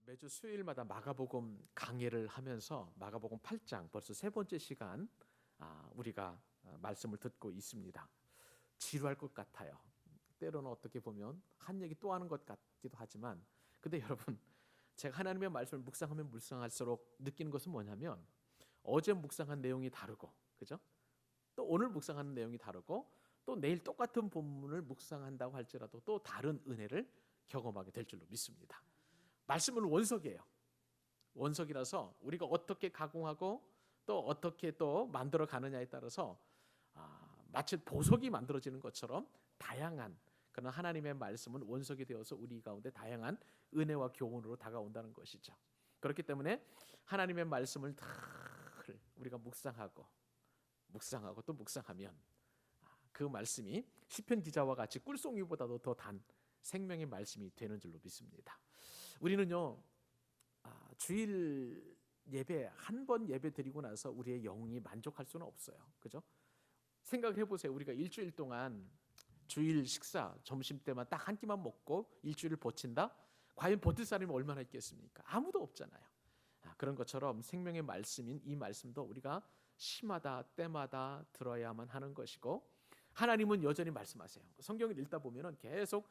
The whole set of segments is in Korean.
매주 수요일마다 마가복음 강해를 하면서 마가복음 8장 벌써 세 번째 시간 우리가 말씀을 듣고 있습니다. 지루할 것 같아요. 때로는 어떻게 보면 한 얘기 또 하는 것 같기도 하지만, 근데 여러분, 제가 하나님의 말씀을 묵상하면 묵상할수록 느끼는 것은 뭐냐면, 어제 묵상한 내용이 다르고, 그죠? 또 오늘 묵상하는 내용이 다르고, 또 내일 똑같은 본문을 묵상한다고 할지라도 또 다른 은혜를 경험하게 될 줄로 믿습니다. 말씀은 원석이에요. 원석이라서 우리가 어떻게 가공하고 또 어떻게 또 만들어 가느냐에 따라서 마치 보석이 만들어지는 것처럼 다양한 그런 하나님의 말씀은 원석이 되어서 우리 가운데 다양한 은혜와 교훈으로 다가온다는 것이죠. 그렇기 때문에 하나님의 말씀을 다 우리가 묵상하고 또 묵상하면 그 말씀이 시편 기자와 같이 꿀송이보다도 더 단 생명의 말씀이 되는 줄로 믿습니다. 우리는요, 주일 예배 한 번 예배 드리고 나서 우리의 영이 만족할 수는 없어요. 그죠? 생각을 해보세요. 우리가 일주일 동안 주일 식사 점심 때만 딱 한 끼만 먹고 일주일을 버틴다? 과연 버틸 사람이 얼마나 있겠습니까? 아무도 없잖아요. 그런 것처럼 생명의 말씀인 이 말씀도 우리가 시마다 때마다 들어야만 하는 것이고, 하나님은 여전히 말씀하세요. 성경을 읽다 보면은 계속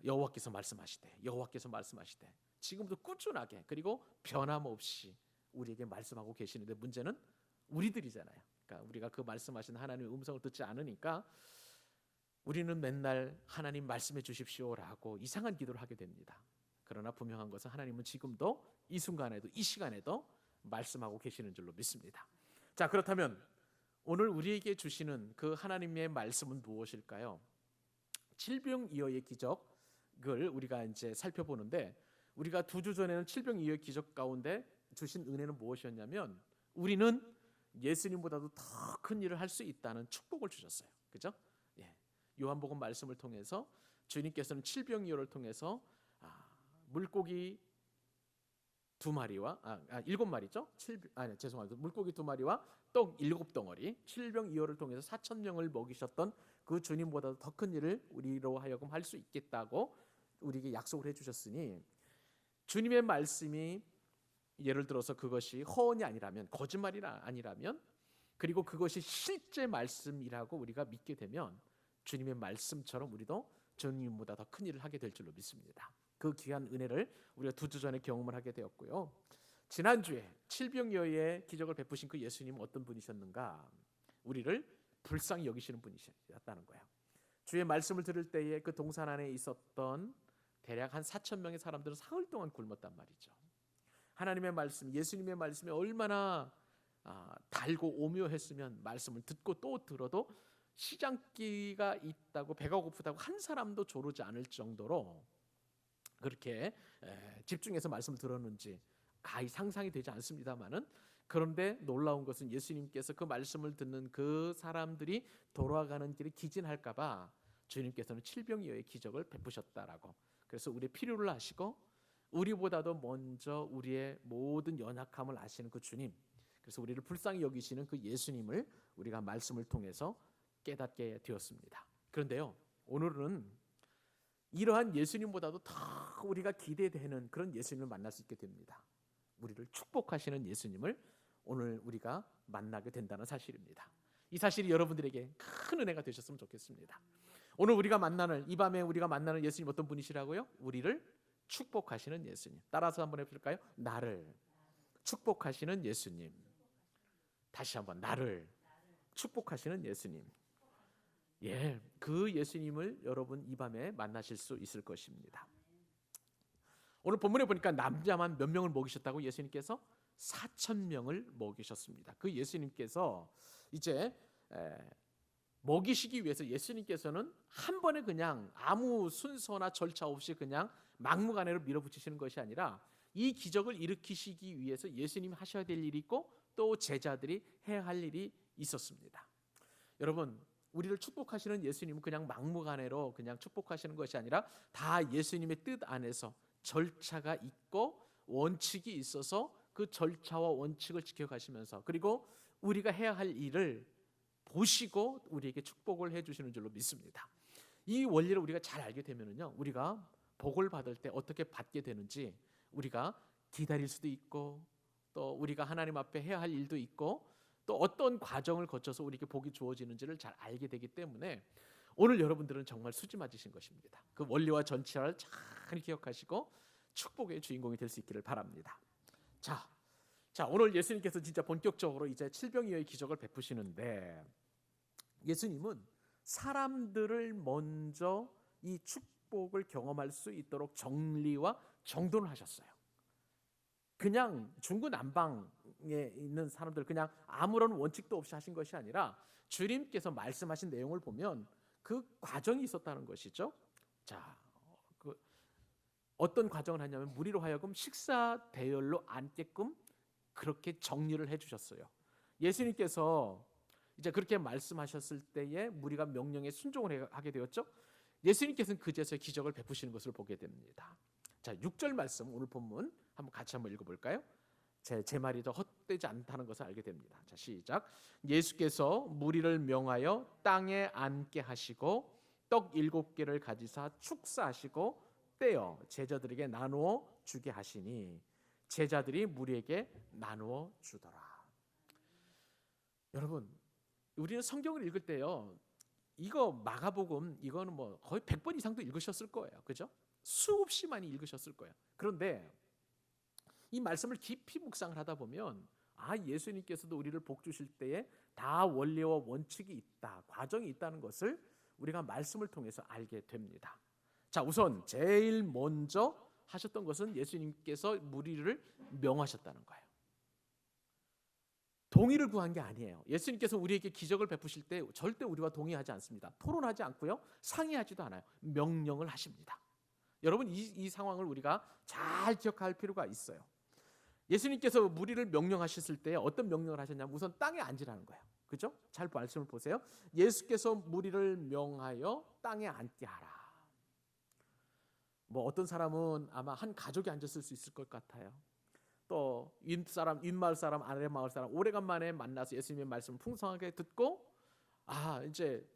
여호와께서 말씀하시되 지금도 꾸준하게 그리고 변함없이 우리에게 말씀하고 계시는데, 문제는 우리들이잖아요. 그러니까 우리가 그 말씀하신 하나님의 음성을 듣지 않으니까 우리는 맨날 하나님 말씀해 주십시오라고 이상한 기도를 하게 됩니다. 그러나 분명한 것은 하나님은 지금도 이 순간에도 이 시간에도 말씀하고 계시는 줄로 믿습니다. 자, 그렇다면 오늘 우리에게 주시는 그 하나님의 말씀은 무엇일까요? 칠병이어의 기적을 우리가 이제 살펴보는데, 우리가 2주 전에는 칠병이어의 기적 가운데 주신 은혜는 무엇이었냐면, 우리는 예수님보다도 더 큰 일을 할 수 있다는 축복을 주셨어요. 그죠? 예. 요한복음 말씀을 통해서 주님께서는 칠병이어를 통해서 물고기 2마리와 7마리죠? 죄송합니다. 물고기 2마리와 떡 7덩어리, 칠병이어를 통해서 4,000명을 먹이셨던 그 주님보다도 더 큰 일을 우리로 하여금 할 수 있겠다고 우리에게 약속을 해주셨으니, 주님의 말씀이 예를 들어서 그것이 허언이 아니라면, 거짓말이 아니라면, 그리고 그것이 실제 말씀이라고 우리가 믿게 되면 주님의 말씀처럼 우리도 주님보다 더 큰 일을 하게 될 줄로 믿습니다. 그 귀한 은혜를 우리가 2주 전에 경험을 하게 되었고요. 지난주에 칠병이어의 기적을 베푸신 그 예수님은 어떤 분이셨는가? 우리를 불쌍히 여기시는 분이셨다는 거예요. 주의 말씀을 들을 때에 그 동산 안에 있었던 대략 한 4,000명의 사람들은 사흘 동안 굶었단 말이죠. 하나님의 말씀, 예수님의 말씀이 얼마나 달고 오묘했으면 말씀을 듣고 또 들어도 시장기가 있다고, 배가 고프다고 한 사람도 조르지 않을 정도로 그렇게 집중해서 말씀을 들었는지 가히 상상이 되지 않습니다만은, 그런데 놀라운 것은 예수님께서 그 말씀을 듣는 그 사람들이 돌아가는 길에 기진할까 봐 주님께서는 칠병이어의 기적을 베푸셨다라고. 그래서 우리의 필요를 아시고 우리보다도 먼저 우리의 모든 연약함을 아시는 그 주님, 그래서 우리를 불쌍히 여기시는 그 예수님을 우리가 말씀을 통해서 깨닫게 되었습니다. 그런데요, 오늘은 이러한 예수님보다도 더 우리가 기대되는 그런 예수님을 만날 수 있게 됩니다. 우리를 축복하시는 예수님을 오늘 우리가 만나게 된다는 사실입니다. 이 사실이 여러분들에게 큰 은혜가 되셨으면 좋겠습니다. 오늘 우리가 만나는, 이 밤에 우리가 만나는 예수님 어떤 분이시라고요? 우리를 축복하시는 예수님. 따라서 한번 해볼까요? 나를 축복하시는 예수님. 다시 한번, 나를 축복하시는 예수님. 예, 그 예수님을 여러분 이 밤에 만나실 수 있을 것입니다. 오늘 본문에 보니까 남자만 몇 명을 먹이셨다고? 예수님께서 4,000명을 먹이셨습니다. 그 예수님께서 이제 먹이시기 위해서 예수님께서는 한 번에 그냥 아무 순서나 절차 없이 그냥 막무가내로 밀어붙이시는 것이 아니라, 이 기적을 일으키시기 위해서 예수님이 하셔야 될 일이 있고 또 제자들이 해야 할 일이 있었습니다. 여러분, 우리를 축복하시는 예수님은 그냥 막무가내로 그냥 축복하시는 것이 아니라 다 예수님의 뜻 안에서 절차가 있고 원칙이 있어서 그 절차와 원칙을 지켜가시면서, 그리고 우리가 해야 할 일을 보시고 우리에게 축복을 해주시는 줄로 믿습니다. 이 원리를 우리가 잘 알게 되면요, 우리가 복을 받을 때 어떻게 받게 되는지 우리가 기다릴 수도 있고 또 우리가 하나님 앞에 해야 할 일도 있고 또 어떤 과정을 거쳐서 우리에게 복이 주어지는지를 잘 알게 되기 때문에 오늘 여러분들은 정말 수지 맞으신 것입니다. 그 원리와 전치를 잘 기억하시고 축복의 주인공이 될 수 있기를 바랍니다. 자, 오늘 예수님께서 진짜 본격적으로 이제 칠병이어의 기적을 베푸시는데 예수님은 사람들을 먼저 이 축복을 경험할 수 있도록 정리와 정돈을 하셨어요. 그냥 중구난방에 있는 사람들 그냥 아무런 원칙도 없이 하신 것이 아니라 주님께서 말씀하신 내용을 보면 그 과정이 있었다는 것이죠. 자, 그 어떤 과정을 하냐면 무리로 하여금 식사 대열로 앉게끔 그렇게 정리를 해주셨어요. 예수님께서 이제 그렇게 말씀하셨을 때에 무리가 명령에 순종을 하게 되었죠. 예수님께서는 그제서야 기적을 베푸시는 것을 보게 됩니다. 자, 6절 말씀 오늘 본문 같이 한번 읽어볼까요? 제 말이 더 헛되지 않다는 것을 알게 됩니다. 자, 시작. 예수께서 무리를 명하여 땅에 앉게 하시고 떡 7개를 가지사 축사하시고 떼어 제자들에게 나누어 주게 하시니 제자들이 무리에게 나누어 주더라. 여러분, 우리는 성경을 읽을 때요, 이거 마가복음 이거는 뭐 거의 100번 이상도 읽으셨을 거예요. 그죠? 수없이 많이 읽으셨을 거예요. 그런데 이 말씀을 깊이 묵상을 하다 보면 예수님께서도 우리를 복 주실 때에 다 원리와 원칙이 있다, 과정이 있다는 것을 우리가 말씀을 통해서 알게 됩니다. 자, 우선 제일 먼저 하셨던 것은 예수님께서 무리를 명하셨다는 거예요. 동의를 구한 게 아니에요. 예수님께서 우리에게 기적을 베푸실 때 절대 우리와 동의하지 않습니다. 토론하지 않고요, 상의하지도 않아요. 명령을 하십니다. 여러분, 이 상황을 우리가 잘 기억할 필요가 있어요. 예수님께서 무리를 명령하셨을 때 어떤 명령을 하셨냐면 우선 땅에 앉으라는 거예요. 그죠? 잘 말씀을 보세요. 예수께서 무리를 명하여 땅에 앉게 하라. 뭐 어떤 사람은 아마 한 가족이 앉았을 수 있을 것 같아요. 또 윗마을 사람, 아래마을 사람 오래간만에 만나서 예수님의 말씀을 풍성하게 듣고 이제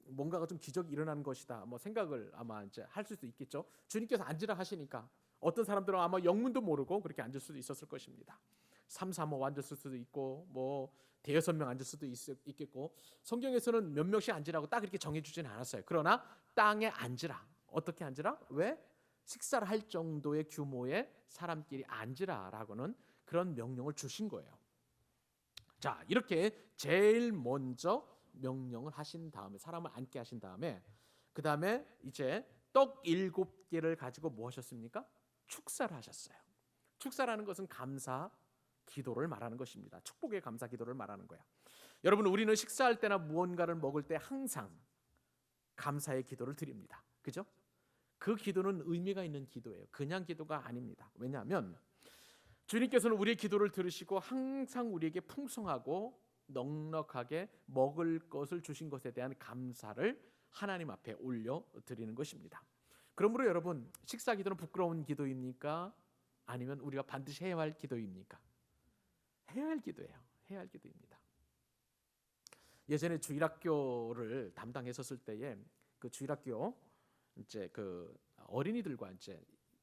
뭔가가 좀 기적이 일어나는 것이다, 뭐 생각을 아마 이제 할 수도 있겠죠. 주님께서 앉으라 하시니까 어떤 사람들은 아마 영문도 모르고 그렇게 앉을 수도 있었을 것입니다. 3, 4모 앉을 수도 있고 뭐 대여섯 명 앉을 수도 있겠고 성경에서는 몇 명씩 앉으라고 딱 이렇게 정해주지는 않았어요. 그러나 땅에 앉으라. 어떻게 앉으라? 왜? 식사를 할 정도의 규모의 사람끼리 앉으라라고는 그런 명령을 주신 거예요. 자, 이렇게 제일 먼저 명령을 하신 다음에 사람을 앉게 하신 다음에 그 다음에 이제 떡 7개를 가지고 뭐 하셨습니까? 축사를 하셨어요. 축사라는 것은 감사 기도를 말하는 것입니다. 축복의 감사 기도를 말하는 거야. 여러분, 우리는 식사할 때나 무언가를 먹을 때 항상 감사의 기도를 드립니다. 그죠? 그 기도는 의미가 있는 기도예요. 그냥 기도가 아닙니다. 왜냐하면 주님께서는 우리의 기도를 들으시고 항상 우리에게 풍성하고 넉넉하게 먹을 것을 주신 것에 대한 감사를 하나님 앞에 올려드리는 것입니다. 그러므로 여러분, 식사 기도는 부끄러운 기도입니까? 아니면 우리가 반드시 해야 할 기도입니까? 해야 할 기도예요. 해야 할 기도입니다. 예전에 주일학교를 담당했었을 때에 그 주일학교 이제 그 어린이들과 이제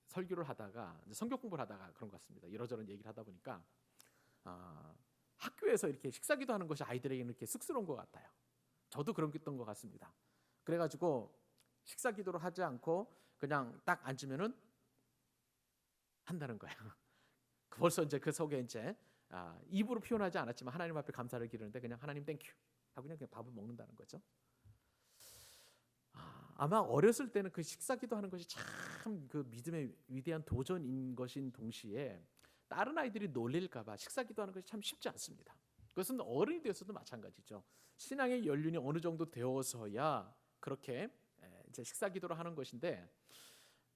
설교를 하다가 이제 성경 공부를 하다가 그런 것 같습니다. 이러저런 얘기를 하다 보니까 학교에서 이렇게 식사기도 하는 것이 아이들에게는 이렇게 쑥스러운 것 같아요. 저도 그런 것 같습니다. 그래가지고 식사기도를 하지 않고 그냥 딱 앉으면은 한다는 거예요. 벌써 이제 그 속에 이제 입으로 표현하지 않았지만 하나님 앞에 감사를 기르는데 그냥 하나님 땡큐 하고 그냥 밥을 먹는다는 거죠. 아마 어렸을 때는 그 식사기도 하는 것이 참 그 믿음의 위대한 도전인 것인 동시에 다른 아이들이 놀릴까봐 식사기도 하는 것이 참 쉽지 않습니다. 그것은 어른이 되어서도 마찬가지죠. 신앙의 연륜이 어느 정도 되어서야 그렇게 이제 식사기도를 하는 것인데,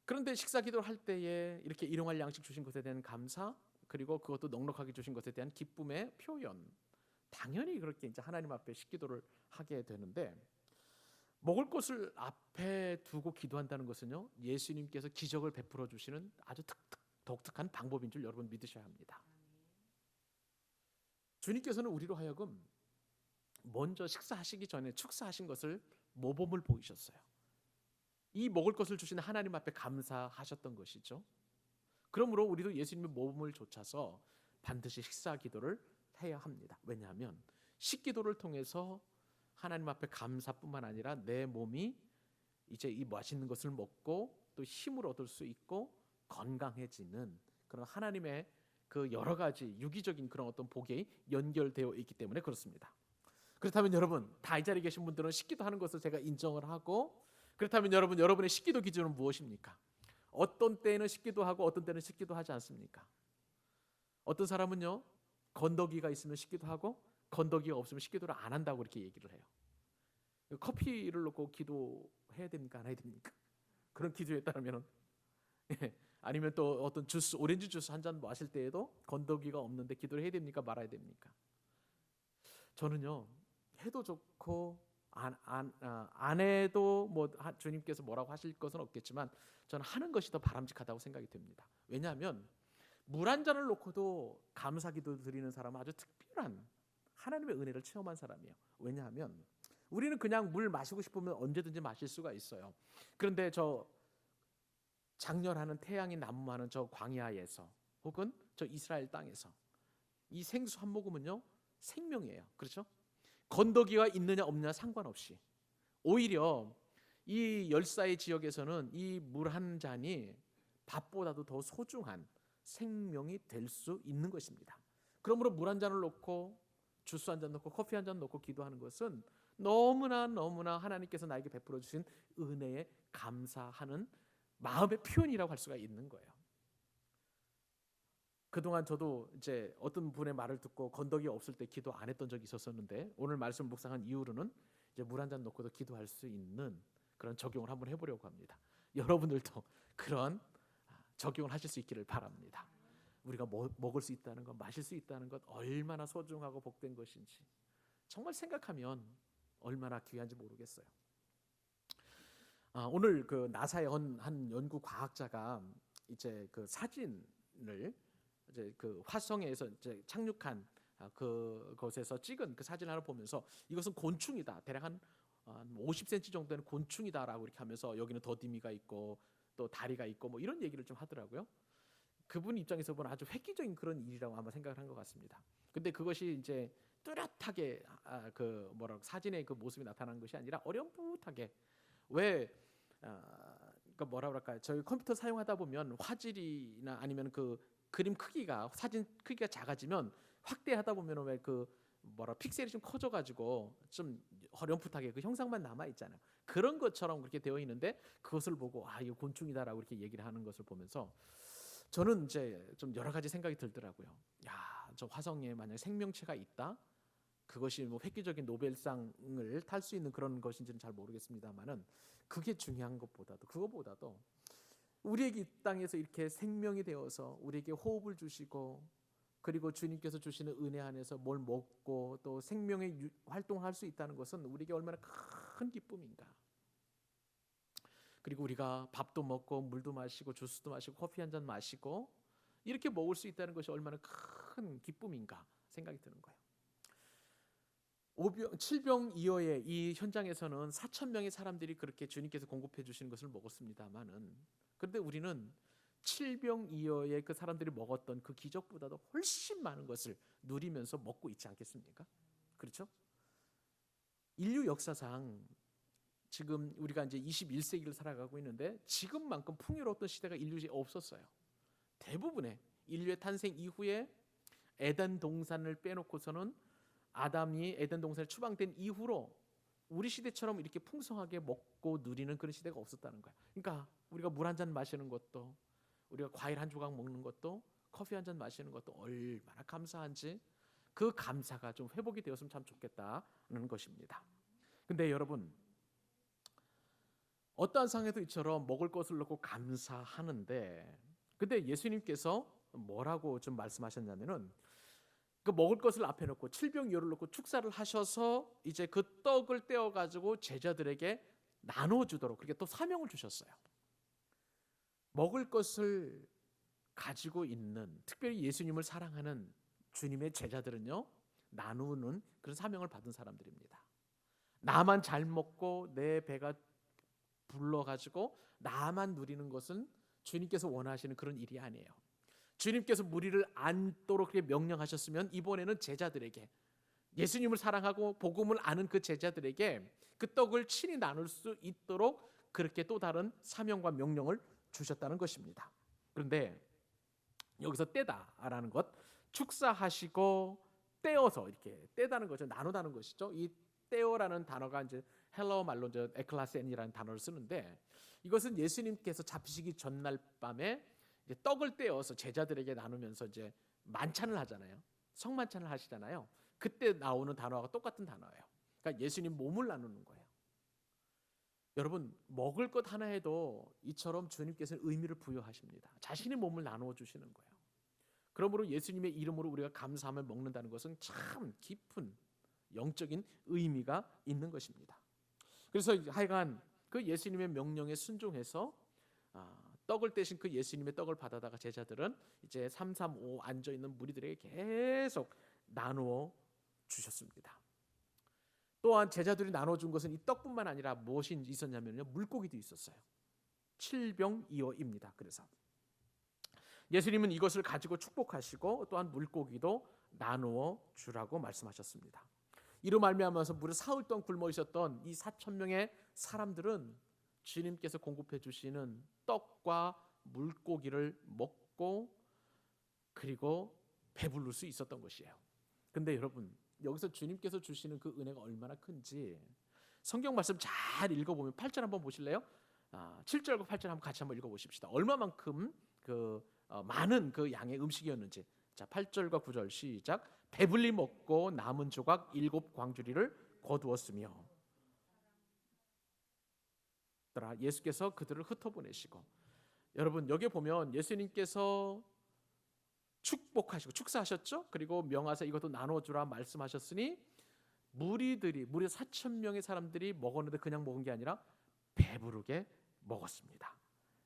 그런데 식사기도를 할 때에 이렇게 일용할 양식 주신 것에 대한 감사, 그리고 그것도 넉넉하게 주신 것에 대한 기쁨의 표현, 당연히 그렇게 이제 하나님 앞에 식기도를 하게 되는데, 먹을 것을 앞에 두고 기도한다는 것은요, 예수님께서 기적을 베풀어 주시는 아주 독특한 방법인 줄 여러분 믿으셔야 합니다. 주님께서는 우리로 하여금 먼저 식사하시기 전에 축사하신 것을 모범을 보이셨어요. 이 먹을 것을 주신 하나님 앞에 감사하셨던 것이죠. 그러므로 우리도 예수님의 몸을 좇아서 반드시 식사 기도를 해야 합니다. 왜냐하면 식기도를 통해서 하나님 앞에 감사뿐만 아니라 내 몸이 이제 이 맛있는 것을 먹고 또 힘을 얻을 수 있고 건강해지는 그런 하나님의 그 여러 가지 유기적인 그런 어떤 복이 연결되어 있기 때문에 그렇습니다. 그렇다면 여러분, 다 이 자리에 계신 분들은 식기도 하는 것을 제가 인정을 하고, 그렇다면 여러분의 식기도 기준은 무엇입니까? 어떤 때는 식기도 하고 어떤 때는 식기도 하지 않습니까? 어떤 사람은요, 건더기가 있으면 식기도 하고 건더기가 없으면 식기도를 안 한다고 이렇게 얘기를 해요. 커피를 놓고 기도해야 됩니까? 안 해야 됩니까? 그런 기도에 따르면 아니면 또 어떤 주스, 오렌지 주스 한 잔 마실 때에도 건더기가 없는데 기도를 해야 됩니까? 말아야 됩니까? 저는요, 해도 좋고 안 해도 뭐 주님께서 뭐라고 하실 것은 없겠지만 저는 하는 것이 더 바람직하다고 생각이 됩니다. 왜냐하면 물 한 잔을 놓고도 감사기도 드리는 사람은 아주 특별한 하나님의 은혜를 체험한 사람이에요. 왜냐하면 우리는 그냥 물 마시고 싶으면 언제든지 마실 수가 있어요. 그런데 저 장렬하는 태양이 난무하는 저 광야에서 혹은 저 이스라엘 땅에서 이 생수 한 모금은요, 생명이에요. 그렇죠? 건더기가 있느냐 없느냐 상관없이 오히려 이 열사의 지역에서는 이 물 한 잔이 밥보다도 더 소중한 생명이 될 수 있는 것입니다. 그러므로 물 한 잔을 놓고 주스 한 잔 놓고 커피 한 잔 놓고 기도하는 것은 너무나 하나님께서 나에게 베풀어 주신 은혜에 감사하는 마음의 표현이라고 할 수가 있는 거예요. 그동안 저도 이제 어떤 분의 말을 듣고 건더기 없을 때 기도 안 했던 적이 있었는데 오늘 말씀 묵상한 이후로는 이제 물 한 잔 놓고도 기도할 수 있는 그런 적용을 한번 해보려고 합니다. 여러분들도 그런 적용을 하실 수 있기를 바랍니다. 우리가 먹을 수 있다는 것, 마실 수 있다는 것 얼마나 소중하고 복된 것인지 정말 생각하면 얼마나 귀한지 모르겠어요. 오늘 그 나사의 한 연구 과학자가 이제 그 사진을 이제 그 화성에서 이제 착륙한 그곳에서 찍은 그 사진 하나 보면서 이것은 곤충이다. 대략 한 50cm 정도 되는 곤충이다라고 이렇게 하면서 여기는 더디미가 있고 또 다리가 있고 뭐 이런 얘기를 좀 하더라고요. 그분 입장에서 보면 아주 획기적인 그런 일이라고 아마 생각을 한 것 같습니다. 근데 그것이 이제 뚜렷하게 그 뭐라고 사진의 그 모습이 나타난 것이 아니라 어렴풋하게 왜 그러니까 뭐라 그럴까요? 저희 컴퓨터 사용하다 보면 화질이나 아니면 그 그림 크기가 사진 크기가 작아지면 확대하다 보면 왜 그 뭐라 픽셀이 좀 커져가지고 좀 어렴풋하게 그 형상만 남아 있잖아요. 그런 것처럼 그렇게 되어 있는데 그것을 보고 이거 곤충이다라고 이렇게 얘기를 하는 것을 보면서 저는 이제 좀 여러 가지 생각이 들더라고요. 저 화성에 만약 생명체가 있다. 그것이 뭐 획기적인 노벨상을 탈 수 있는 그런 것인지는 잘 모르겠습니다만은 그게 중요한 것보다도 그거보다도 우리에게 이 땅에서 이렇게 생명이 되어서 우리에게 호흡을 주시고 그리고 주님께서 주시는 은혜 안에서 뭘 먹고 또 생명의 활동할 수 있다는 것은 우리에게 얼마나 큰 기쁨인가. 그리고 우리가 밥도 먹고 물도 마시고 주스도 마시고 커피 한 잔 마시고 이렇게 먹을 수 있다는 것이 얼마나 큰 기쁨인가 생각이 드는 거예요. 7병2호의 이 현장에서는 4,000명의 사람들이 그렇게 주님께서 공급해 주시는 것을 먹었습니다만은 그런데 우리는 7병2호의 그 사람들이 먹었던 그 기적보다도 훨씬 많은 것을 누리면서 먹고 있지 않겠습니까? 그렇죠? 인류 역사상 지금 우리가 이제 21세기를 살아가고 있는데 지금만큼 풍요로웠던 시대가 인류에 없었어요. 대부분의 인류의 탄생 이후에 에덴 동산을 빼놓고서는 아담이 에덴 동산에 추방된 이후로 우리 시대처럼 이렇게 풍성하게 먹고 누리는 그런 시대가 없었다는 거야. 그러니까 우리가 물 한 잔 마시는 것도 우리가 과일 한 조각 먹는 것도 커피 한 잔 마시는 것도 얼마나 감사한지 그 감사가 좀 회복이 되었으면 참 좋겠다는 것입니다. 근데 여러분 어떠한 상황에도 이처럼 먹을 것을 놓고 감사하는데 근데 예수님께서 뭐라고 좀 말씀하셨냐면은 그 먹을 것을 앞에 놓고 칠병이어를 놓고 축사를 하셔서 이제 그 떡을 떼어 가지고 제자들에게 나눠 주도록 그렇게 또 사명을 주셨어요. 먹을 것을 가지고 있는 특별히 예수님을 사랑하는 주님의 제자들은요. 나누는 그런 사명을 받은 사람들입니다. 나만 잘 먹고 내 배가 불러 가지고 나만 누리는 것은 주님께서 원하시는 그런 일이 아니에요. 주님께서 무리를 안도록 그렇게 명령하셨으면 이번에는 제자들에게, 예수님을 사랑하고 복음을 아는 그 제자들에게 그 떡을 친히 나눌 수 있도록 그렇게 또 다른 사명과 명령을 주셨다는 것입니다. 그런데 여기서 떼다라는 것, 축사하시고 떼어서 이렇게 떼다는 거죠. 나누다는 것이죠. 이 떼어라는 단어가 이제 헬라어 말로 이제 에클라센이라는 단어를 쓰는데, 이것은 예수님께서 잡히시기 전날 밤에 이제 떡을 떼어서 제자들에게 나누면서 이제 만찬을 하잖아요. 성만찬을 하시잖아요. 그때 나오는 단어와 똑같은 단어예요. 그러니까 예수님 몸을 나누는 거예요. 여러분, 먹을 것 하나에도 이처럼 주님께서는 의미를 부여하십니다. 자신의 몸을 나누어 주시는 거예요. 그러므로 예수님의 이름으로 우리가 감사함을 먹는다는 것은 참 깊은 영적인 의미가 있는 것입니다. 그래서 하여간 그 예수님의 명령에 순종해서 떡을 떼신 그 예수님의 떡을 받아다가 제자들은 이제 335 앉아 있는 무리들에게 계속 나누어 주셨습니다. 또한 제자들이 나눠준 것은 이 떡뿐만 아니라 무엇이 있었냐면요, 물고기도 있었어요. 7병2어입니다. 그래서 예수님은 이것을 가지고 축복하시고 또한 물고기도 나누어 주라고 말씀하셨습니다. 이로 말미암아서 무려 사흘 동안 굶어 있었던 이 4,000명의 사람들은 주님께서 공급해 주시는 떡과 물고기를 먹고 그리고 배부를 수 있었던 것이에요. 근데 여러분, 여기서 주님께서 주시는 그 은혜가 얼마나 큰지 성경 말씀 잘 읽어보면 8절 한번 보실래요? 7절과 8절 한번 같이 한번 읽어보십시다. 얼마만큼 많은 그 양의 음식이었는지. 자, 8절과 9절 시작. 배불리 먹고 남은 조각 7 광주리를 거두었으며, 예수께서 그들을 흩어보내시고. 여러분, 여기 보면 예수님께서 축복하시고 축사하셨죠. 그리고 명하사 이것도 나눠주라 말씀하셨으니 무리들이 무려 4,000명의 사람들이 먹었는데 그냥 먹은 게 아니라 배부르게 먹었습니다.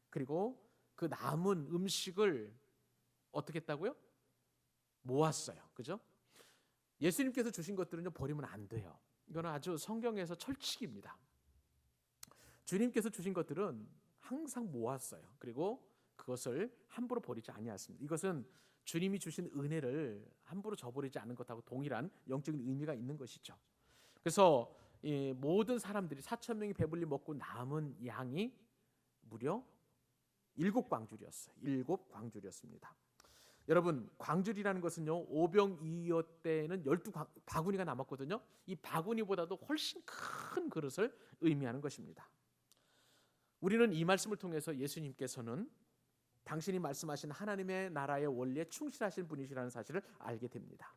그리고 그 남은 음식을 어떻게 했다고요? 모았어요. 그죠? 예수님께서 주신 것들은요, 버리면 안 돼요. 이거는 아주 성경에서 철칙입니다. 주님께서 주신 것들은 항상 모았어요. 그리고 그것을 함부로 버리지 아니하였습니다. 이것은 주님이 주신 은혜를 함부로 저버리지 않은 것하고 동일한 영적인 의미가 있는 것이죠. 그래서 이 모든 사람들이 4,000명이 배불리 먹고 남은 양이 무려 7광주리였어요. 7광주리였습니다. 여러분, 광주리라는 것은요, 5병2어 때는 12바구니가 남았거든요. 이 바구니보다도 훨씬 큰 그릇을 의미하는 것입니다. 우리는 이 말씀을 통해서 예수님께서는 당신이 말씀하신 하나님의 나라의 원리에 충실하신 분이시라는 사실을 알게 됩니다.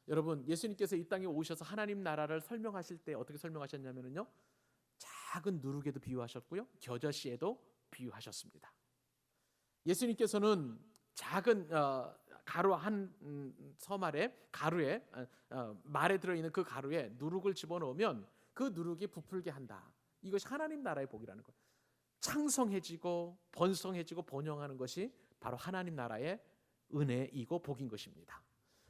여러분, 예수님께서 이 땅에 오셔서 하나님 나라를 설명하실 때 어떻게 설명하셨냐면요, 작은 누룩에도 비유하셨고요, 겨자씨에도 비유하셨습니다. 예수님께서는 작은 가루 한 서말에 가루에 말에 들어있는 그 가루에 누룩을 집어넣으면 그 누룩이 부풀게 한다. 이것이 하나님 나라의 복이라는 거예요. 창성해지고 번성해지고 번영하는 것이 바로 하나님 나라의 은혜이고 복인 것입니다.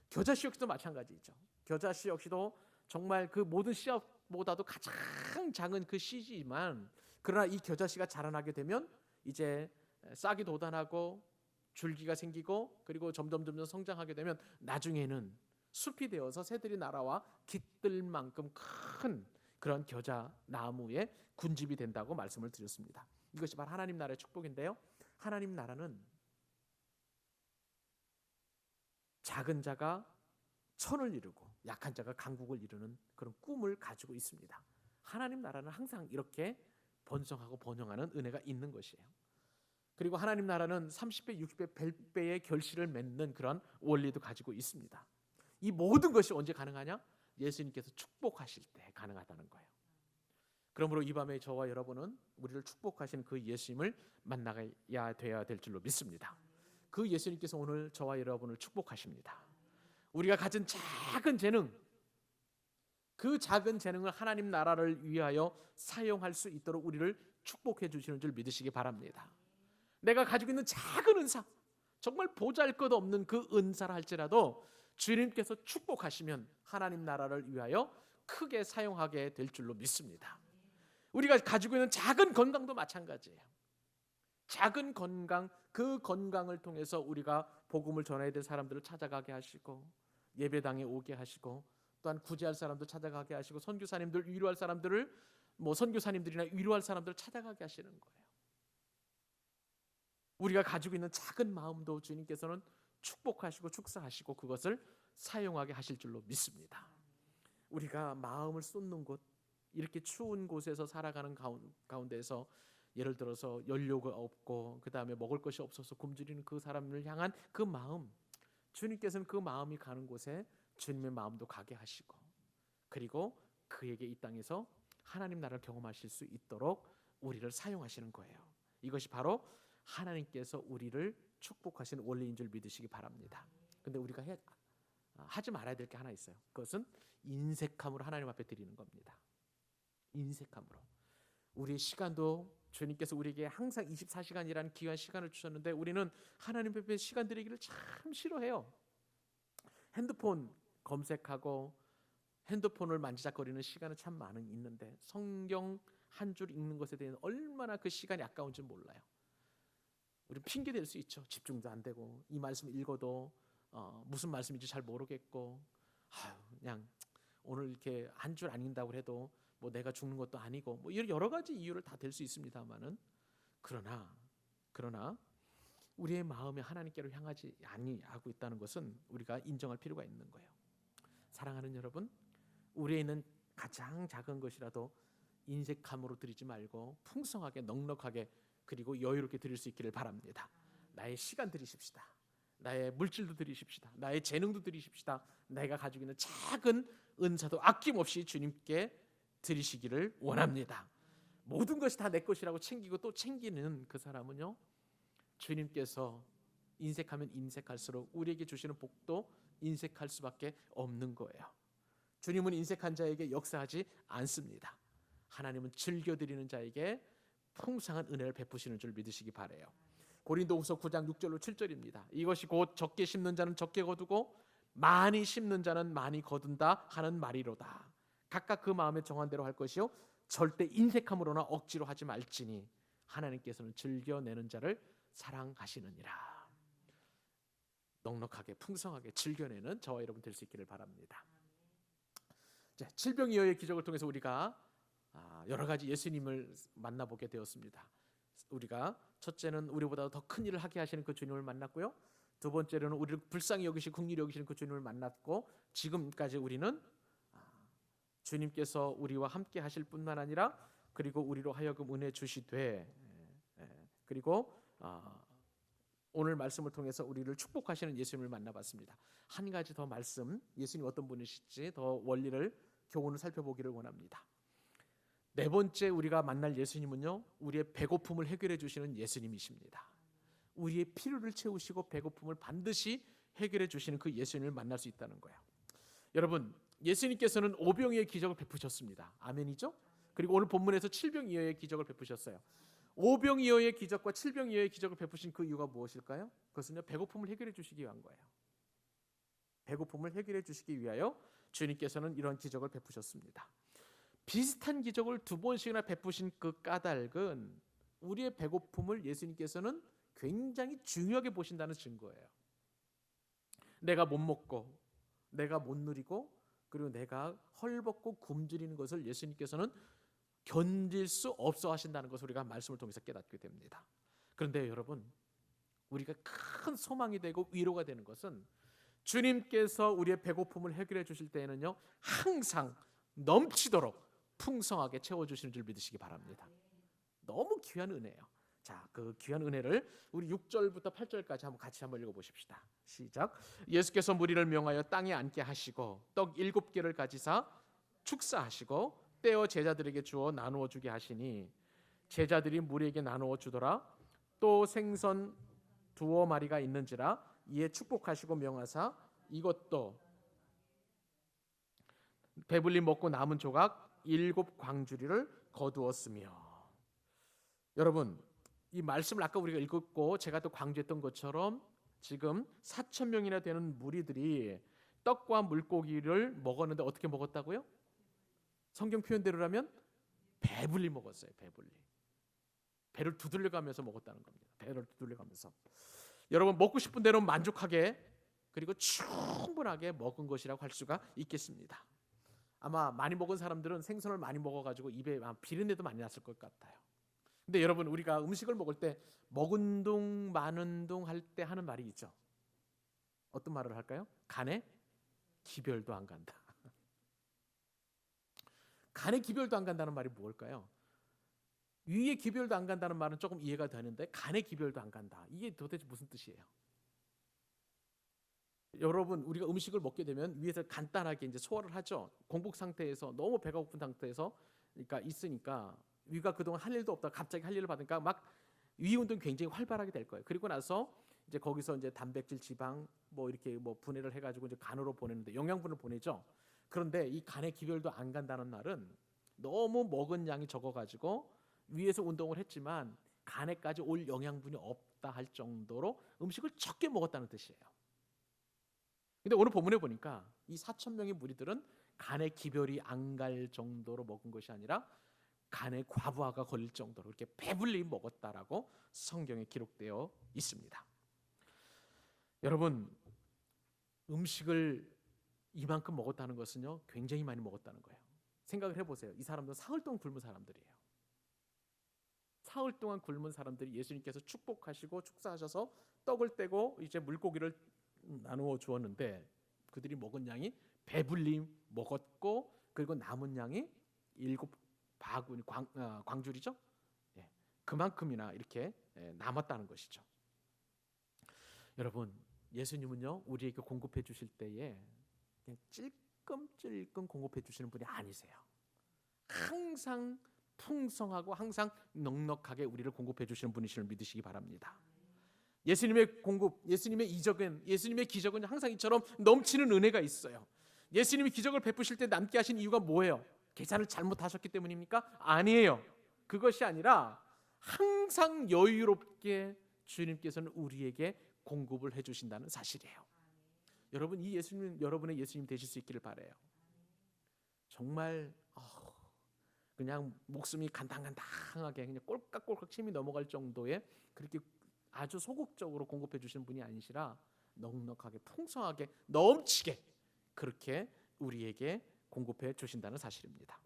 겨자씨 역시도 마찬가지죠. 겨자씨 역시도 정말 그 모든 씨앗보다도 가장 작은 그 씨지만, 그러나 이 겨자씨가 자라나게 되면 이제 싹이 돋아나고 줄기가 생기고 그리고 점점 성장하게 되면 나중에는 숲이 되어서 새들이 날아와 깃들 만큼 큰 그런 겨자 나무의 군집이 된다고 말씀을 드렸습니다. 이것이 바로 하나님 나라의 축복인데요, 하나님 나라는 작은 자가 천을 이루고 약한 자가 강국을 이루는 그런 꿈을 가지고 있습니다. 하나님 나라는 항상 이렇게 번성하고 번영하는 은혜가 있는 것이에요. 그리고 하나님 나라는 30배, 60배, 100배의 결실을 맺는 그런 원리도 가지고 있습니다. 이 모든 것이 언제 가능하냐? 예수님께서 축복하실 때 가능하다는 거예요. 그러므로 이 밤에 저와 여러분은 우리를 축복하신 그 예수님을 만나야 돼야 될 줄로 믿습니다. 그 예수님께서 오늘 저와 여러분을 축복하십니다. 우리가 가진 작은 재능, 그 작은 재능을 하나님 나라를 위하여 사용할 수 있도록 우리를 축복해 주시는 줄 믿으시기 바랍니다. 내가 가지고 있는 작은 은사, 정말 보잘것없는 그 은사라 할지라도 주님께서 축복하시면 하나님 나라를 위하여 크게 사용하게 될 줄로 믿습니다. 우리가 가지고 있는 작은 건강도 마찬가지예요. 작은 건강, 그 건강을 통해서 우리가 복음을 전해야 될 사람들을 찾아가게 하시고 예배당에 오게 하시고 또한 구제할 사람도 찾아가게 하시고 선교사님들 위로할 사람들을 선교사님들이나 위로할 사람들을 찾아가게 하시는 거예요. 우리가 가지고 있는 작은 마음도 주님께서는 축복하시고 축사하시고 그것을 사용하게 하실 줄로 믿습니다. 우리가 마음을 쏟는 곳, 이렇게 추운 곳에서 살아가는 가운데에서 예를 들어서 연료가 없고 그 다음에 먹을 것이 없어서 굶주리는 그 사람을 향한 그 마음, 주님께서는 그 마음이 가는 곳에 주님의 마음도 가게 하시고 그리고 그에게 이 땅에서 하나님 나라를 경험하실 수 있도록 우리를 사용하시는 거예요. 이것이 바로 하나님께서 우리를 축복하시는 원리인 줄 믿으시기 바랍니다. 근데 우리가 하지 말아야 될 게 하나 있어요. 그것은 인색함으로 하나님 앞에 드리는 겁니다. 인색함으로. 우리의 시간도 주님께서 우리에게 항상 24시간이라는 귀한 시간을 주셨는데 우리는 하나님 앞에 시간 드리기를 참 싫어해요. 핸드폰 검색하고 핸드폰을 만지작거리는 시간은 참 많이 있는데 성경 한 줄 읽는 것에 대해서 얼마나 그 시간이 아까운지 몰라요. 우리 핑계 댈 수 있죠. 집중도 안 되고 이 말씀 읽어도 무슨 말씀인지 잘 모르겠고 그냥 오늘 이렇게 한 줄 안 읽는다고 해도 뭐 내가 죽는 것도 아니고 뭐 이런 여러 가지 이유를 다 댈 수 있습니다만은 그러나 우리의 마음이 하나님께로 향하지 아니하고 있다는 것은 우리가 인정할 필요가 있는 거예요. 사랑하는 여러분, 우리에 있는 가장 작은 것이라도 인색함으로 드리지 말고 풍성하게 넉넉하게 그리고 여유롭게 드릴 수 있기를 바랍니다. 나의 시간 드리십시다. 나의 물질도 드리십시다. 나의 재능도 드리십시다. 내가 가지고 있는 작은 은사도 아낌없이 주님께 드리시기를 원합니다. 모든 것이 다 내 것이라고 챙기고 또 챙기는 그 사람은요, 주님께서 인색하면 인색할수록 우리에게 주시는 복도 인색할 수밖에 없는 거예요. 주님은 인색한 자에게 역사하지 않습니다. 하나님은 즐겨드리는 자에게 풍성한 은혜를 베푸시는 줄 믿으시기 바라요. 고린도후서 9장 6절로 7절입니다. 이것이 곧 적게 심는 자는 적게 거두고 많이 심는 자는 많이 거둔다 하는 말이로다. 각각 그 마음에 정한 대로 할 것이요 절대 인색함으로나 억지로 하지 말지니 하나님께서는 즐겨내는 자를 사랑하시느니라. 넉넉하게 풍성하게 즐겨내는 저와 여러분 될 수 있기를 바랍니다. 칠병이어의 기적을 통해서 우리가 여러 가지 예수님을 만나보게 되었습니다. 우리가 첫째는 우리보다 더 큰 일을 하게 하시는 그 주님을 만났고요. 두 번째로는 우리를 불쌍히 여기시고 긍휼히 여기시는 그 주님을 만났고 지금까지 우리는 주님께서 우리와 함께 하실 뿐만 아니라 그리고 우리로 하여금 은혜 주시되 그리고 오늘 말씀을 통해서 우리를 축복하시는 예수님을 만나봤습니다. 한 가지 더 말씀, 예수님 어떤 분이실지 더 원리를 교훈을 살펴보기를 원합니다. 네 번째 우리가 만날 예수님은요, 우리의 배고픔을 해결해 주시는 예수님이십니다. 우리의 필요를 채우시고 배고픔을 반드시 해결해 주시는 그 예수님을 만날 수 있다는 거예요. 여러분, 예수님께서는 오병이어의 기적을 베푸셨습니다. 아멘이죠? 그리고 오늘 본문에서 칠병이어의 기적을 베푸셨어요. 오병이어의 기적과 칠병이어의 기적을 베푸신 그 이유가 무엇일까요? 그것은요, 배고픔을 해결해 주시기 위한 거예요. 배고픔을 해결해 주시기 위하여 주님께서는 이런 기적을 베푸셨습니다. 비슷한 기적을 두 번씩이나 베푸신 그 까닭은 우리의 배고픔을 예수님께서는 굉장히 중요하게 보신다는 증거예요. 내가 못 먹고 내가 못 누리고 그리고 내가 헐벗고 굶주리는 것을 예수님께서는 견딜 수 없어 하신다는 것을 우리가 말씀을 통해서 깨닫게 됩니다. 그런데 여러분, 우리가 큰 소망이 되고 위로가 되는 것은 주님께서 우리의 배고픔을 해결해 주실 때에는요, 항상 넘치도록 풍성하게 채워주시는 줄 믿으시기 바랍니다. 너무 귀한 은혜예요. 자, 그 귀한 은혜를 우리 6절부터 8절까지 같이 한번 읽어보십시다. 시작. 예수께서 무리를 명하여 땅에 앉게 하시고 떡 7개를 가지사 축사하시고 떼어 제자들에게 주어 나누어 주게 하시니 제자들이 무리에게 나누어 주더라. 또 생선 2마리가 있는지라 이에 축복하시고 명하사 이것도 배불리 먹고 남은 조각 7 광주리를 거두었으며. 여러분, 이 말씀을 아까 우리가 읽었고 제가 또 강조했던 것처럼 지금 4,000명이나 되는 무리들이 떡과 물고기를 먹었는데 어떻게 먹었다고요? 성경 표현대로라면 배불리 먹었어요. 배를 두들려가면서 먹었다는 겁니다. 배를 두들려가면서. 여러분 먹고 싶은 대로 만족하게 그리고 충분하게 먹은 것이라고 할 수가 있겠습니다. 아마 많이 먹은 사람들은 생선을 많이 먹어가지고 입에 비린내도 많이 났을 것 같아요. 근데 여러분 우리가 음식을 먹을 때 먹은 둥 마는 둥 할 때 하는 말이 있죠. 어떤 말을 할까요? 간에 기별도 안 간다. 간에 기별도 안 간다는 말이 뭘까요? 위에 기별도 안 간다는 말은 조금 이해가 되는데 간에 기별도 안 간다. 이게 도대체 무슨 뜻이에요? 여러분 우리가 음식을 먹게 되면 위에서 간단하게 이제 소화를 하죠. 공복 상태에서 너무 배가 고픈 상태에서 그러니까 있으니까 위가 그동안 할 일도 없다 갑자기 할 일을 받으니까 막 위 운동이 굉장히 활발하게 될 거예요. 그리고 나서 이제 거기서 이제 단백질, 지방 뭐 이렇게 뭐 분해를 해가지고 이제 간으로 보내는데 영양분을 보내죠. 그런데 이 간에 기별도 안 간다는 말은 너무 먹은 양이 적어가지고 위에서 운동을 했지만 간에까지 올 영양분이 없다 할 정도로 음식을 적게 먹었다는 뜻이에요. 근데 오늘 본문에 보니까 이 4천 명의 무리들은 간에 기별이 안 갈 정도로 먹은 것이 아니라 간에 과부하가 걸릴 정도로 이렇게 배불리 먹었다라고 성경에 기록되어 있습니다. 여러분 음식을 이만큼 먹었다는 것은요 굉장히 많이 먹었다는 거예요. 생각을 해보세요. 이 사람들은 사흘 동안 굶은 사람들이에요. 사흘 동안 굶은 사람들이 예수님께서 축복하시고 축사하셔서 떡을 떼고 이제 물고기를 나누어 주었는데 그들이 먹은 양이 배불리 먹었고 그리고 남은 양이 7바구니 광줄이죠. 예, 그만큼이나 이렇게 남았다는 것이죠. 여러분 예수님은요 우리에게 공급해 주실 때에 그냥 찔끔찔끔 공급해 주시는 분이 아니세요. 항상 풍성하고 항상 넉넉하게 우리를 공급해 주시는 분이심을 믿으시기 바랍니다. 예수님의 공급, 예수님의 이적은, 예수님의 기적은 항상 이처럼 넘치는 은혜가 있어요. 예수님이 기적을 베푸실 때 남게 하신 이유가 뭐예요? 계산을 잘못하셨기 때문입니까? 아니에요. 그것이 아니라 항상 여유롭게 주님께서는 우리에게 공급을 해주신다는 사실이에요. 여러분 이 예수님 여러분의 예수님 되실 수 있기를 바라요. 정말 그냥 목숨이 간당간당하게 그냥 꼴깍꼴깍 침이 넘어갈 정도의 그렇게 아주 소극적으로 공급해 주시는 분이 아니시라 넉넉하게 풍성하게 넘치게 그렇게 우리에게 공급해 주신다는 사실입니다.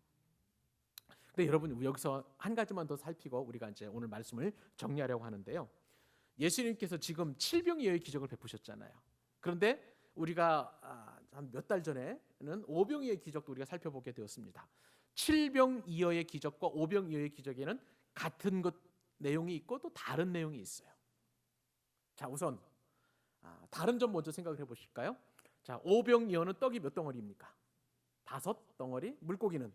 근데 여러분 여기서 한 가지만 더 살피고 우리가 이제 오늘 말씀을 정리하려고 하는데요. 예수님께서 지금 칠병이어의 기적을 베푸셨잖아요. 그런데 우리가 한 몇 달 전에는 오병이어의 기적도 우리가 살펴보게 되었습니다. 칠병이어의 기적과 오병이어의 기적에는 같은 것 내용이 있고 또 다른 내용이 있어요. 자 우선 다른 점 먼저 생각을 해보실까요? 자 오병이어는 떡이 몇 덩어리입니까? 5덩어리, 물고기는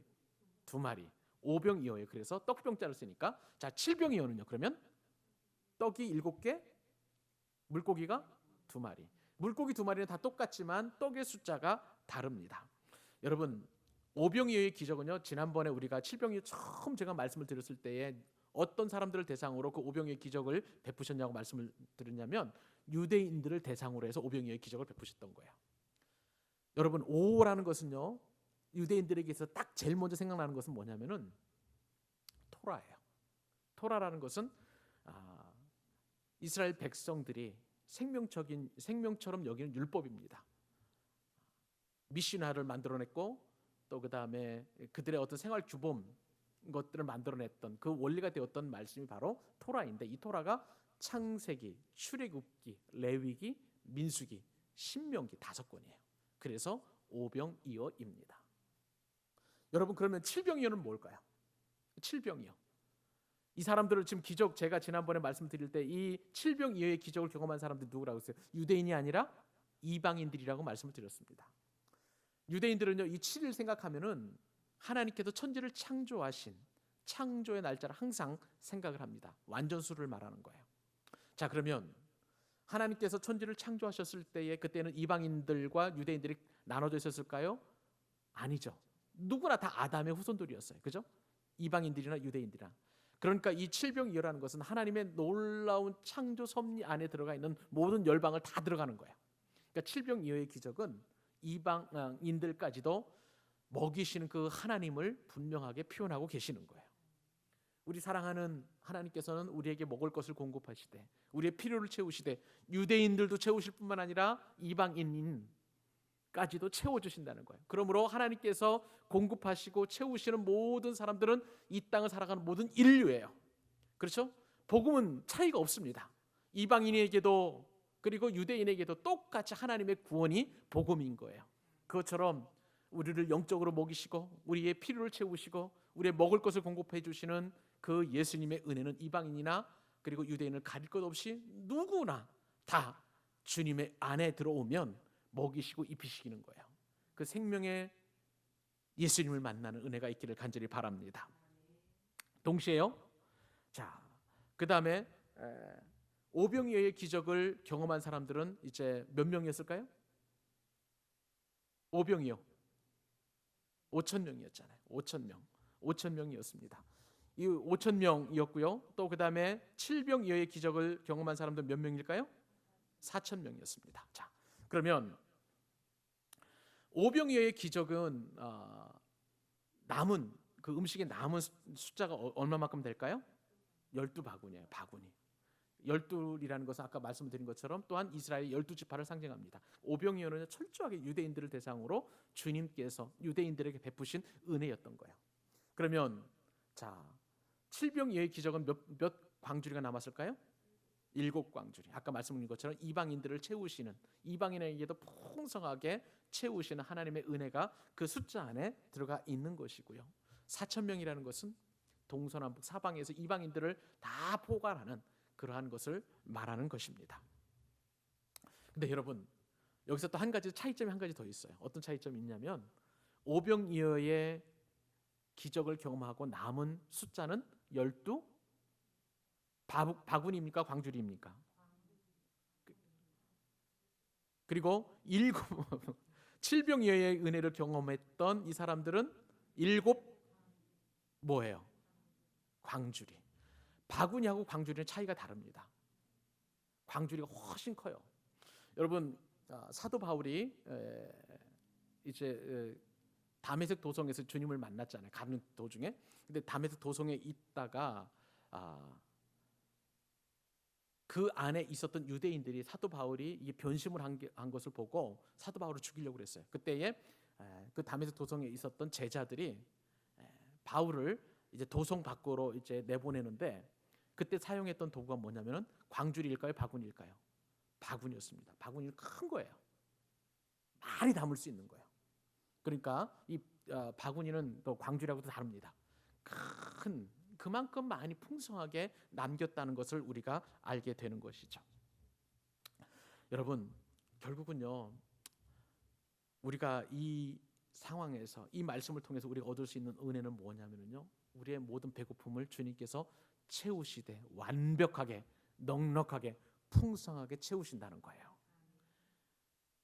2마리. 오병이어예요. 그래서 떡병자를 쓰니까 자 칠병이어는요. 그러면 떡이 7개, 물고기가 2마리. 물고기 2마리는 다 똑같지만 떡의 숫자가 다릅니다. 여러분 오병이어의 기적은요. 지난번에 우리가 칠병이어 처음 제가 말씀을 드렸을 때에 어떤 사람들을 대상으로 그 오병이어의 기적을 베푸셨냐고 말씀을 드렸냐면 유대인들을 대상으로 해서 오병이어의 기적을 베푸셨던 거예요. 여러분 오라는 것은요. 유대인들에게서 딱 제일 먼저 생각나는 것은 뭐냐면은 토라예요. 토라라는 것은 이스라엘 백성들이 생명처럼 여기는 율법입니다. 미시나를 만들어냈고 또 그 다음에 그들의 어떤 생활 규범 것들을 만들어냈던 그 원리가 되었던 말씀이 바로 토라인데 이 토라가 창세기, 출애굽기, 레위기, 민수기, 신명기 5권이에요. 그래서 오병이어입니다. 여러분 그러면 칠병이어는 뭘까요? 칠병이어. 이 사람들을 지금 기적 제가 지난번에 말씀드릴 때 이 칠병이어의 기적을 경험한 사람들이 누구라고 했어요? 유대인이 아니라 이방인들이라고 말씀을 드렸습니다. 유대인들은요 이 7일 생각하면은 하나님께서 천지를 창조하신 창조의 날짜를 항상 생각을 합니다. 완전수를 말하는 거예요. 자 그러면 하나님께서 천지를 창조하셨을 때에 그때는 이방인들과 유대인들이 나눠져 있었을까요? 아니죠. 누구나 다 아담의 후손들이었어요. 그죠? 이방인들이나 유대인들이나. 그러니까 이 칠병이어라는 것은 하나님의 놀라운 창조 섭리 안에 들어가 있는 모든 열방을 다 들어가는 거예요. 그러니까 칠병이어의 기적은 이방인들까지도 먹이시는 그 하나님을 분명하게 표현하고 계시는 거예요. 우리 사랑하는 하나님께서는 우리에게 먹을 것을 공급하시되 우리의 필요를 채우시되 유대인들도 채우실 뿐만 아니라 이방인까지도 채워주신다는 거예요. 그러므로 하나님께서 공급하시고 채우시는 모든 사람들은 이 땅을 살아가는 모든 인류예요. 그렇죠? 복음은 차이가 없습니다. 이방인에게도 그리고 유대인에게도 똑같이 하나님의 구원이 복음인 거예요. 그것처럼 우리를 영적으로 먹이시고 우리의 필요를 채우시고 우리의 먹을 것을 공급해 주시는 그 예수님의 은혜는 이방인이나 그리고 유대인을 가릴 것 없이 누구나 다 주님의 안에 들어오면 먹이시고 입히시는 거예요. 그 생명의 예수님을 만나는 은혜가 있기를 간절히 바랍니다. 동시에요. 자, 그 다음에 오병이어의 기적을 경험한 사람들은 이제 몇 명이었을까요? 오병이어 5천 명이었잖아요. 5천 명이었습니다. 이 5천 명이었고요. 또 그 다음에 칠병이어의 기적을 경험한 사람들 몇 명일까요? 4천 명이었습니다. 자, 그러면 오병이어의 기적은 남은 그 음식에 남은 숫자가 얼마만큼 될까요? 12바구니예요. 바구니. 12이라는 것은 아까 말씀드린 것처럼 또한 이스라엘 12지파를 상징합니다. 오병이어는 철저하게 유대인들을 대상으로 주님께서 유대인들에게 베푸신 은혜였던 거예요. 그러면 자, 칠병이어의 기적은 몇 광주리가 남았을까요? 7광주리. 아까 말씀드린 것처럼 이방인들을 채우시는, 이방인에게도 풍성하게 채우시는 하나님의 은혜가 그 숫자 안에 들어가 있는 것이고요. 4천 명이라는 것은 동서남북 사방에서 이방인들을 다 포괄하는 그러한 것을 말하는 것입니다. 근데 여러분, 여기서 또 한 가지 차이점이 한 가지 더 있어요. 어떤 차이점이 있냐면 오병이어의 기적을 경험하고 남은 숫자는 12 바구니입니까? 광주리입니까? 그리고 7병이어의 은혜를 경험했던 이 사람들은 7 뭐예요? 광주리. 바구니하고 광주리는 차이가 다릅니다. 광주리가 훨씬 커요. 여러분, 사도 바울이 이제 다메섹 도성에서 주님을 만났잖아요. 가는 도중에. 근데 다메섹 도성에 있다가 그 안에 있었던 유대인들이 사도 바울이 이게 변심을 한 것을 보고 사도 바울을 죽이려고 그랬어요. 그때에 그 다메섹 도성에 있었던 제자들이 바울을 이제 도성 밖으로 이제 내보내는데 그때 사용했던 도구가 뭐냐면은 광주리일까요, 바구니일까요? 바구니였습니다. 바구니는 큰 거예요. 많이 담을 수 있는 거예요. 그러니까 이 바구니는 또 광주리하고도 다릅니다. 큰 그만큼 많이 풍성하게 남겼다는 것을 우리가 알게 되는 것이죠. 여러분, 결국은요, 우리가 이 상황에서 이 말씀을 통해서 우리가 얻을 수 있는 은혜는 뭐냐면요, 우리의 모든 배고픔을 주님께서 채우시되 완벽하게 넉넉하게 풍성하게 채우신다는 거예요.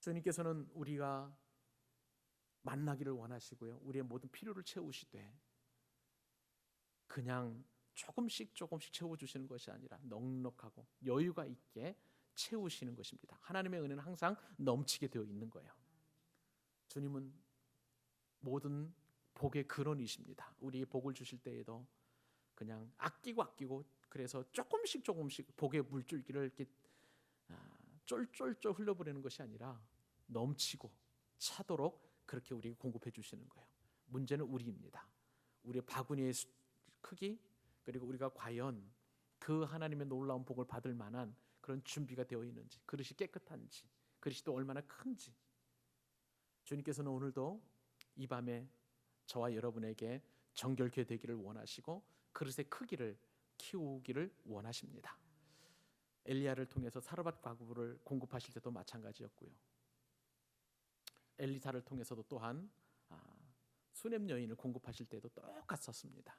주님께서는 우리가 만나기를 원하시고요, 우리의 모든 필요를 채우시되 그냥 조금씩 채워주시는 것이 아니라 넉넉하고 여유가 있게 채우시는 것입니다. 하나님의 은혜는 항상 넘치게 되어 있는 거예요. 주님은 모든 복의 근원이십니다. 우리의 복을 주실 때에도 그냥 아끼고 그래서 조금씩 복의 물줄기를 이렇게 쫄쫄쫄 흘려보내는 것이 아니라 넘치고 차도록 그렇게 우리에게 공급해 주시는 거예요. 문제는 우리입니다. 우리의 바구니의 크기, 그리고 우리가 과연 그 하나님의 놀라운 복을 받을 만한 그런 준비가 되어 있는지, 그릇이 깨끗한지, 그릇이 또 얼마나 큰지. 주님께서는 오늘도 이 밤에 저와 여러분에게 정결케 되기를 원하시고 그릇의 크기를 키우기를 원하십니다. 엘리야를 통해서 사르밧 과부를 공급하실 때도 마찬가지였고요. 엘리사를 통해서도 또한 수넴 여인을 공급하실 때도 똑같았습니다.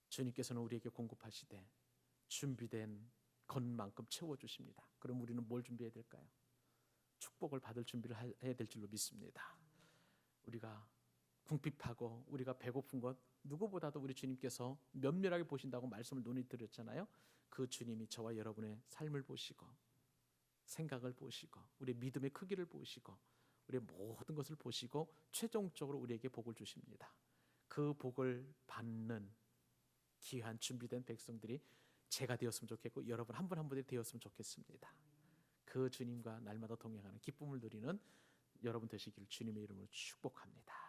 주님께서는 우리에게 공급하시되 준비된 것만큼 채워주십니다. 그럼 우리는 뭘 준비해야 될까요? 축복을 받을 준비를 해야 될 줄로 믿습니다. 우리가 궁핍하고 우리가 배고픈 것 누구보다도 우리 주님께서 면밀하게 보신다고 말씀을 논의 드렸잖아요. 그 주님이 저와 여러분의 삶을 보시고 생각을 보시고 우리의 믿음의 크기를 보시고 우리의 모든 것을 보시고 최종적으로 우리에게 복을 주십니다. 그 복을 받는 귀한 준비된 백성들이 제가 되었으면 좋겠고 여러분 한 분 한 분이 되었으면 좋겠습니다. 그 주님과 날마다 동행하는 기쁨을 누리는 여러분 되시기를 주님의 이름으로 축복합니다.